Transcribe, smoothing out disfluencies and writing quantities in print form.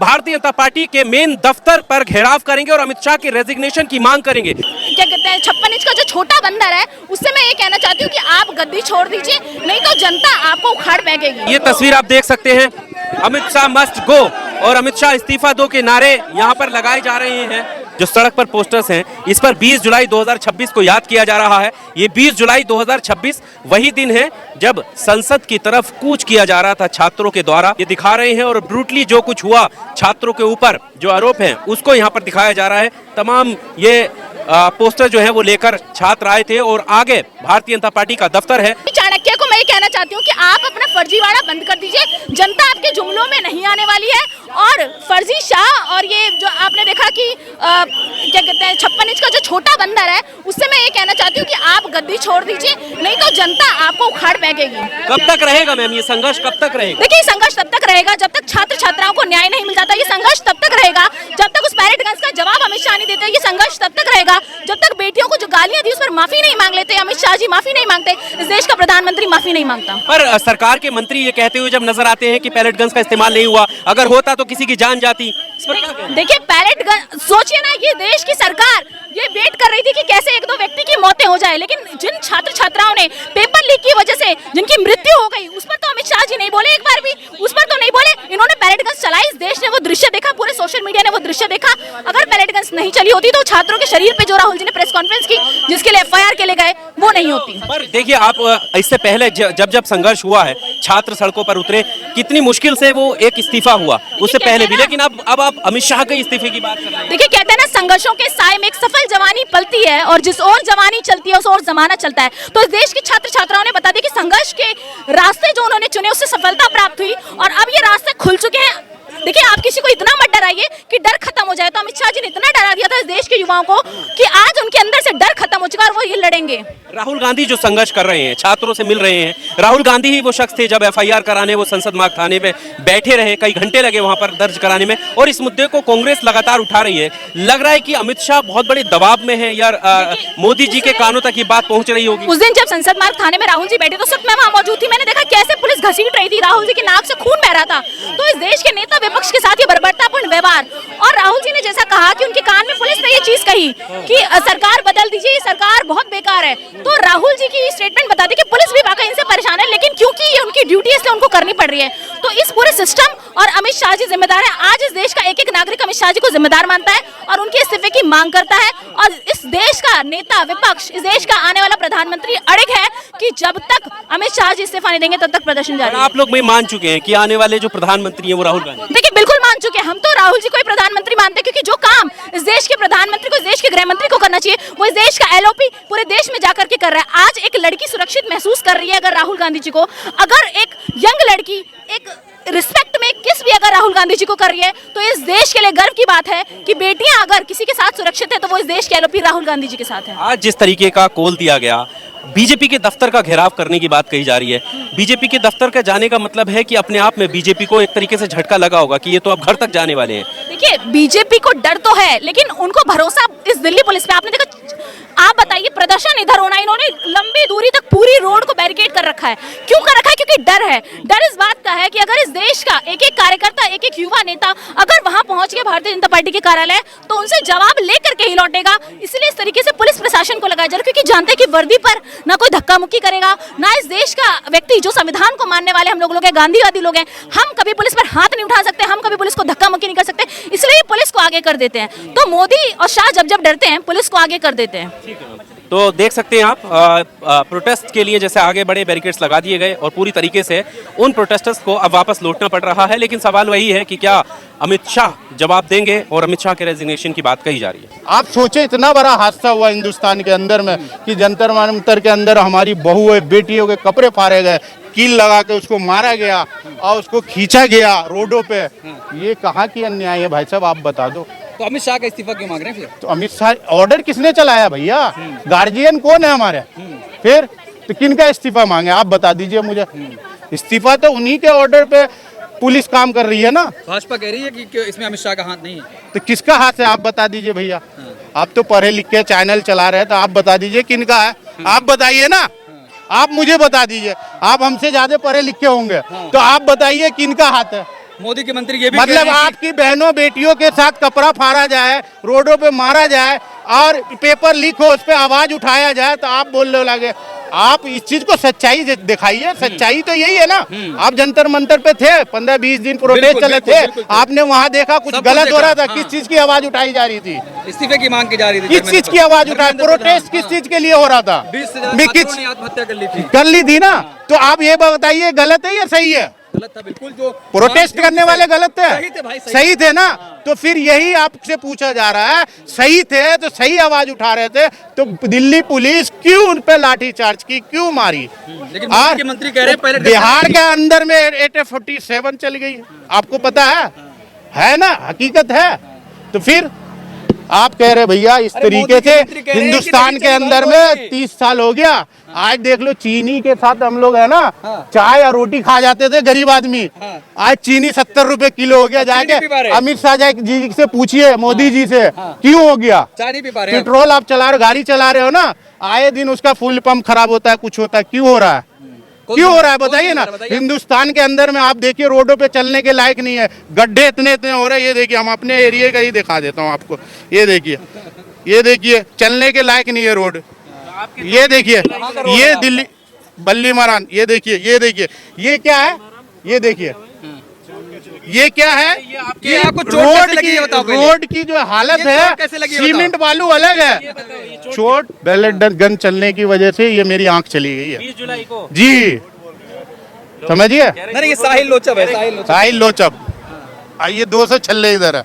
Bharatiya Janata party के main दफ्तर पर घेराव करेंगे और अमित शाह के रेजिग्नेशन की मांग करेंगे। क्या कहते हैं 56 इंच का जो छोटा बंदर है उससे मैं ये कहना चाहती हूँ कि आप गद्दी छोड़ दीजिए, नहीं तो जनता आपको उखाड़ फेंकेगी। ये तस्वीर आप देख सकते हैं, अमित शाह मस्ट गो और अमित शाह इस्तीफा दो के नारे यहाँ पर लगाए जा रहे हैं। जो सड़क पर पोस्टर्स हैं इस पर 20 जुलाई 2026 को याद किया जा रहा है। ये 20 जुलाई 2026 वही दिन है जब संसद की तरफ कूच किया जा रहा था छात्रों के द्वारा। ये दिखा रहे हैं और ब्रूटली जो कुछ हुआ छात्रों के ऊपर जो आरोप हैं उसको यहाँ पर दिखाया जा रहा है। तमाम ये पोस्टर जो है वो लेकर छात्र आए थे और आगे भारतीय जनता पार्टी का दफ्तर है। चाणक्य को मैं ये कहना चाहती हूँ कि आप अपना फर्जीवाड़ा बंद कर दीजिए, जनता आपके जुमलों में नहीं आने वाली है। और फर्जी शाह और ये जो आपने देखा कि क्या कहते हैं 56 इंच का जो छोटा बंदर है उससे मैं ये कहना चाहती हूँ कि आप गद्दी छोड़ दीजिए, नहीं तो जनता आपको उखाड़ फेंकेगी। कब तक रहेगा मैम ये संघर्ष, कब तक रहेगा? देखिए संघर्ष तब तक रहेगा जब तक छात्र छात्राओं को न्याय नहीं मिल जाता। ये संघर्ष तब तक रहेगा जब तक उस पैरेडगंज का जवाब अमित शाह नहीं देते। ये संघर्ष तब तक रहेगा जब तक बेटियों को जो गालियां दी उस पर माफी नहीं मांग लेते। अमित शाह जी माफी नहीं मांगते, इस देश का प्रधानमंत्री माफी नहीं मांगता। पर सरकार के मंत्री ये कहते हुए जब नजर आते हैं कि पैलेट गन्स का इस्तेमाल नहीं हुआ, अगर होता तो किसी की जान जाती। इस पर क्या कहना है? देखिए पैलेट गन, सोचिए ना, ये देश की सरकार ये वेट कर रही थी कि कैसे एक दो व्यक्ति की मौतें हो जाए, लेकिन जिन छात्र छात्राओं ने पेपर लीक की वजह से जिनकी मृत्यु हो गई उस पर तो अमित शाह जी नहीं बोले, एक बार भी उस पर तो नहीं बोले। इन्होंने पैलेट गन्स चलाई, इस देश ने वो दृश्य देखा, पूरे सोशल मीडिया ने वो दृश्य देखा। अगर पैलेट गन्स नहीं चली होती तो छात्रों के शरीर पे जो राहुल जी ने प्रेस कॉन्फ्रेंस की जिसके लिए FIR के लिए गए वो नहीं होती। पर देखिए आप इससे पहले जब संघर्ष हुआ है, छात्र सड़कों पर उतरे, कितनी मुश्किल से वो एक इस्तीफा हुआ, उससे पहले भी, लेकिन अब आप अमित शाह के इस्तीफे की बात कर रहे हैं। देखिए कहते हैं ना संघर्षों के साए में एक सफल जवानी पलती है और जिस ओर जवानी चलती है उस ओर जमाना चलता है। तो इस देश के छात्र छात्राओं ने बता दिया कि संघर्ष के रास्ते जो उन्होंने चुने उससे सफलता प्राप्त हुई और अब ये रास्ते खुल चुके हैं। देखिए आप किसी को इतना मत डराइए कि डर खत्म हो जाए। तो अमित शाह जी ने इतना डरा दिया था इस देश के युवाओं को कि आज उनके अंदर से डर खत्म हो चुका है और वो ये लड़ेंगे। राहुल गांधी जो संघर्ष कर रहे हैं, छात्रों से मिल रहे हैं, राहुल गांधी ही वो शख्स थे जब FIR कराने वो संसद मार्ग थाने पे बैठे रहे, कई घंटे लगे वहां पर दर्ज कराने में, और इस मुद्दे को कांग्रेस लगातार उठा रही है। लग रहा है कि अमित शाह बहुत बड़े दबाव में है या मोदी जी के कानों तक ये बात पहुंच रही होगी। उस दिन जब संसद मार्ग थाने में राहुल जी बैठे तो सब मैं वहां मौजूद थी, मैंने देखा कैसे पुलिस घसीट रही थी, राहुल जी की नाक से खून बह रहा था। तो इस देश के नेता विपक्ष के साथ ये बर्बरतापूर्ण व्यवहार, और राहुल जी ने जैसा कहा कि उनके कान में पुलिस ने ये चीज कही कि सरकार बदल दीजिए, ये सरकार बहुत बेकार है। तो राहुल जी की स्टेटमेंट बताती कि पुलिस भी वाकई इनसे परेशान है, लेकिन क्योंकि ये उनकी ड्यूटी है इसलिए उनको करनी पड़ रही है। तो इस पूरे सिस्टम और अमित शाह जी जिम्मेदार है। आज इस देश का एक एक नागरिक अमित शाह जी को जिम्मेदार मानता है और उनके इस्तीफे की मांग करता है। और इस देश का नेता विपक्ष, इस देश का आने वाला प्रधानमंत्री अड़िग है कि जब तक अमित शाह जी इस्तीफा नहीं देंगे तब तक प्रदर्शन जारी है। आप लोग में मान चुके हैं कि आने वाले जो प्रधानमंत्री हैं वो राहुल गांधी? देखिए बिल्कुल मान चुके हैं, हम तो राहुल जी को ही प्रधानमंत्री मानते हैं, क्योंकि जो काम इस देश के प्रधानमंत्री को, इस देश के गृह मंत्री को करना चाहिए वो इस देश का LOP पूरे देश में जाकर के कर रहा है। आज एक लड़की सुरक्षित महसूस कर रही है अगर राहुल गांधी जी को, अगर एक यंग लड़की एक रिस्पेक्ट में किस भी अगर राहुल गांधी जी को कर रही है तो इस देश के लिए गर्व की बात है कि बेटियां अगर किसी के साथ सुरक्षित है तो वो इस देश के LOP राहुल गांधी जी के साथ है। आज जिस तरीके का कॉल दिया गया, बीजेपी के दफ्तर का घेराव करने की बात कही जा रही है, बीजेपी के दफ्तर का जाने का मतलब है कि अपने आप में बीजेपी को एक तरीके से झटका लगा होगा कि ये तो अब घर तक जाने वाले हैं। देखिए बीजेपी को डर तो है, लेकिन उनको भरोसा इस दिल्ली पुलिस पे, आपने देखा, आप बताइए प्रदर्शन इधर होना, इन्होंने लंबी दूरी तक पूरी रोड को बैरिकेड कर रखा है। क्यों कर रखा है? क्योंकि डर है। डर इस बात का है कि अगर इस देश का एक एक कार्यकर्ता, एक एक युवा नेता अगर वहां पहुंच के भारतीय जनता पार्टी के कार्यालय तो उनसे जवाब लेकर के ही लौटेगा। इसलिए इस तरीके से पुलिस प्रशासन को लगाया जा रहा है, क्योंकि जानते हैं कि वर्दी पर ना कोई धक्का मुक्की करेगा, ना इस देश का व्यक्ति जो संविधान को मानने वाले हम लोग हैं, गांधीवादी लोग हैं, हम कभी पुलिस पर हाथ नहीं उठा सकते, हम कभी पुलिस को धक्का मुक्की नहीं कर सकते, इसलिए पुलिस को आगे कर देते हैं। तो मोदी और शाह जब जब डरते हैं पुलिस को आगे कर देते हैं। तो देख सकते हैं आप प्रोटेस्ट के लिए जैसे आगे बड़े बैरिकेड्स लगा दिए गए और पूरी तरीके से उन प्रोटेस्टर्स को अब वापस लौटना पड़ रहा है। लेकिन सवाल वही है कि क्या अमित शाह जवाब देंगे, और अमित शाह के रेजिग्नेशन की बात कही जा रही है। आप सोचे इतना बड़ा हादसा हुआ हिंदुस्तान के अंदर में कि जंतर मंतर के अंदर हमारी बहुएं बेटियों के कपड़े फाड़े गए, कील लगा के उसको मारा गया और उसको खींचा गया रोडों पे। ये कहाँ की अन्याय है भाई साहब, आप बता दो। तो अमित शाह का इस्तीफा क्यों मांग रहे हैं फिर? तो अमित शाह ऑर्डर किसने चलाया भैया? गार्जियन कौन है हमारे? फिर तो किनका इस्तीफा मांगे आप बता दीजिए मुझे। इस्तीफा तो उन्हीं के ऑर्डर पे पुलिस काम कर रही है ना। भाजपा कह रही है कि इसमें अमित शाह का हाथ नहीं है। तो किसका हाथ है आप बता दीजिए भैया। आप तो पढ़े लिख के चैनल चला रहे हैं, तो आप बता दीजिए किनका है, आप बताइए ना। आप मुझे बता दीजिए, आप हमसे ज्यादा पढ़े लिखे होंगे तो आप बताइए किनका हाथ है। मोदी के मंत्री ये भी मतलब कह रहे हैं कि- आपकी बहनों बेटियों के साथ कपड़ा फाड़ा जाए, रोडों पे मारा जाए और पेपर लीक हो उस पे आवाज उठाया जाए, तो आप बोलने लगे। आप इस चीज को सच्चाई दिखाइए। सच्चाई तो यही है ना। आप जंतर मंतर पे थे, 15-20 दिन प्रोटेस्ट बिल्कुल, चले बिल्कुल, थे, बिल्कुल। आपने वहां देखा कुछ सब कुछ गलत हो रहा देखा, था। हाँ। किस चीज की आवाज उठाई जा रही थी? इस्तीफे की मांग की जा रही थी। किस चीज की आवाज उठाई? प्रोटेस्ट किस चीज के लिए हो रहा था? 20 से ज्यादा मैं छात्रों किस ने आत्महत्या कर ली थी। कर ली थी ना। तो आप ये बताइए गलत है या सही है? गलत था बिल्कुल। जो प्रोटेस्ट करने वाले गलत थे? सही थे भाई, सही थे ना। तो फिर यही आपसे पूछा जा रहा है, सही थे तो सही आवाज उठा रहे थे, तो दिल्ली पुलिस क्यों उन पे लाठी चार्ज की, क्यों मारी? लेकिन मोदी के मंत्री कह रहे हैं पहले बिहार के अंदर में AK-47 चल गई, आपको पता है ना, हकीकत है। तो फिर आप कह रहे भैया इस अरे तरीके मोदी के से मंत्री कह रहे हैं कि हिंदुस्तान नहीं के चली अंदर भाई में मोदी। 30 साल हो गया। आज देख लो चीनी के साथ हम लोग है ना, चाय और रोटी खा जाते थे गरीब आदमी। आज चीनी 70 रुपए किलो हो गया। चीनी पी पा जाके रहे। अमित शाह जी से पूछिए, मोदी जी से, क्यों हो गया? चाय नहीं पी पा रहे हैं। पेट्रोल आप चला रहे, गाड़ी चला रहे हो ना, आए दिन उसका फुल पंप खराब होता है, कुछ होता है, क्यों हो रहा है? क्यों हो रहा है बताइए ना। हिंदुस्तान के अंदर में आप देखिए रोडों पे चलने के लायक नहीं है, गड्ढे इतने इतने हो रहे हैं। ये देखिए, हम अपने एरिया का ही दिखा देता हूँ आपको। ये देखिए चलने के लायक नहीं है रोड। ये देखिए, ये दिल्ली बल्ली मारान, ये देखिए, ये क्या है? ये देखिए, ये क्या है? ये आपको चोट कैसे लगी ये बताओ पहले। रोड की जो हालत ये है, चोट कैसे लगी ये बताओ। सीमेंट बालू अलग है। चोट बैलेट गन चलने की वजह से ये मेरी आंख चली गई है 20 जुलाई को। जी, समझिए। नहीं, ये साहिल लोचब है, साहिल लोचब। साहिल लोचब, आइए 200 छल्ले इधर है।